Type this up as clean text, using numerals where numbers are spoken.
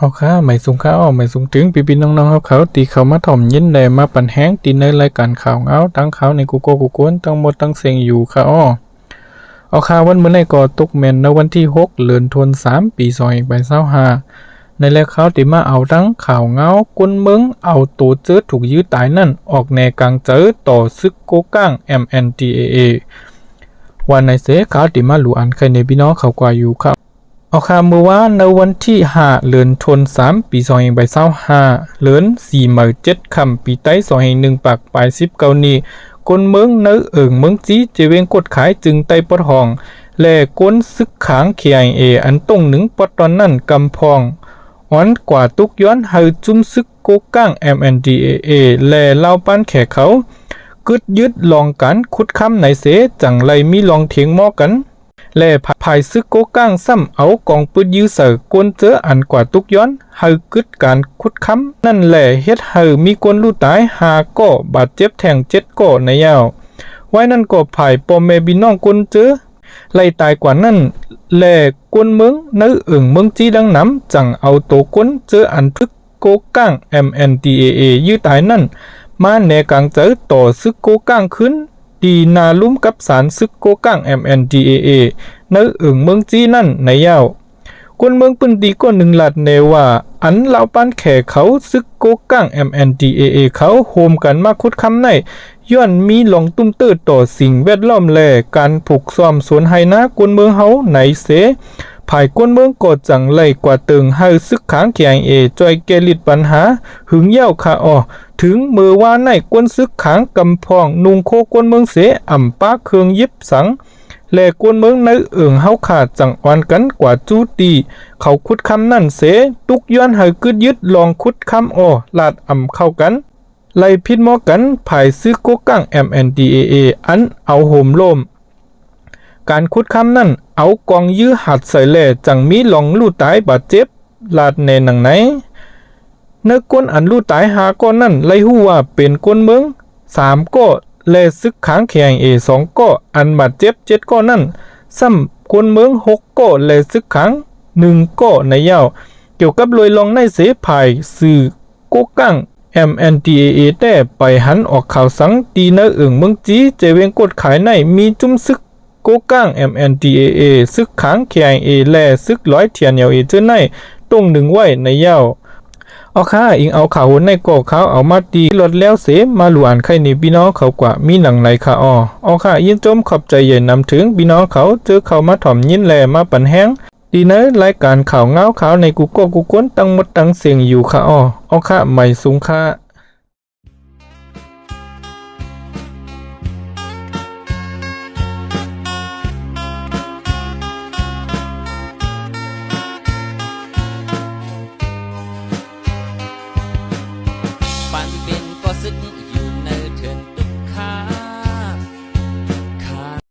เอาค่ะไม่สูงข้าวไม่สูงถึงพี่น้องๆเขาตีเขามาถ่อมยินแดมาปั่นแห้งตีในรายการข่าวเงาตั้งเขาในกูโกกูกวนตั้งหมดตั้งเสียงอยู่ค่ะเอาข่าววันเมื่อในก่อตกแมนในวันที่6เดือนธันวาคมปี2525ในแล้วเขาตีมาเอาตั้งข่าวเงากุนเมืองเอาตัวเจอถูกยื้อตายนั่นออกแนกลางเจอต่อซึกโกก้าง MNDAA วันในเสเขาตีมาหลูอันใครในพี่น้องเขากว่าอยู่ครับเอาข่าวเมื่อว่าในวันที่5เดือนธันวาคมปี2525เดือน4-7ค่ำปีใต้2021ปากปลาย19นี้คนเมืองเนื้อเมืองจีเจเวงกดขายจึงไต้ปดห้องและก้นซึกขางเขียงอันตรงหนึ่งปดตอนนั้นกำพองอ่อนกว่าตุกย้อนเฮาจุ่มซึกโกก้าง MNDAA และเล่าปั้นแขกเขากึดยึดลองกันคุดคำในเสจังไรมีลองเถียงหม้อกันและภายซึกโกก้างซ้ำเอากองปืนยื้อเสือกวนเจออันกว่าตุกย้อนเฮากึดการคุดคำนั่นแหละเฮ็ดเฮามีคนลู่ตาย5ก่อบาดเจ็บแทง7ก่อในยาวไว้นั่นก็ภายปอมแม่บิน้องกวนเจอไล่ตายกว่านั่นแลกวนเมืองเนื้อเมืองจีดังน้ำจังเอาโตกวนเจออันทึกโกก้าง MNDAA ยื้อตายนั่นมาแนกลางเจอต่อซึกโกก้างขึ้นดีนาลุ่มกับสารซึกโกก้าง MNDAA เนื้อเมืองจีนั่นในยาวคนเมืองปืนดีก็หนึ่งหลัดเนว่าอันเหล่าปั้นแขกเขาซึกโกก้าง MNDAA เขาโฮมกันมาคุดคำในย้อนมีหลงตุ้มตื้อต่อสิ่งแวดล้อมแลการผูกซ้อมสวนไฮนะกวนเมืองเฮาไหนเสภายกวนเมืองกดจังไล่กว่าตึงให้ซึกขางเขียงจอยแกลิดปัญหาหึงเย้าค่ะถึงมือว่าในกวนซึกขางกำพองนุงโคกวนเมืองเสอ่ำป้าเครืองยิบสังและกวนเมืองในเฮาขาดจังอ่อนกันกว่าจูตีเขาคุดคำนั่นเสตุกย้อนให้กึดยึดลองคุดคำลาดอ่ำเข้ากันไล่พิษหมอกันภายซึกโกก้าง MNDAA อันเอาโหมล่มการคุดคำนั่นเอากองยื้อหัดใส่แหล่จังมีหลงลู่ตายบาดเจ็บลาดในหนังไหนเนื้อก้นอันลู่ตาย5ก้อนนั่นไล่หู้ว่าเป็นก้นเมือง3ก้อและซึกขางแขง2ก้ออันบาดเจ็บ7ก้อนั่นซ้ำก้นเมือง6ก้อและซึกขาง1ก้อในยาวเกี่ยวกับลอยลองในเสภายสื่อโกก้าง MNDAA แต่ไปหันออกข่าวสังตีเนื้อเมืองจีเจเวงกดขายในมีจุ่มซึกโกก้าง MNDAA ซึกขางแขงและซึกร้อยเทียนยาวเจอในตรงหนึ่งไว้ในยาวเอาค่ะอิงเอาข่าวในก่อเขาเอามาตีลดแล้วเสมาหลวนใครในพี่น้องเขากว่ามีหนังไหนค่ะเอาค่ะยินจมขอบใจใหญ่นำถึงพี่น้องเขาเจอเขามาถ่อมยินแลมาปั่นแห้งดีเนอรายการข่าวเงาข่าวในกูโก้กูก้นตั้งหมดตั้งเสียงอยู่ค่ะเอาค่ะไม่สูงค่ะ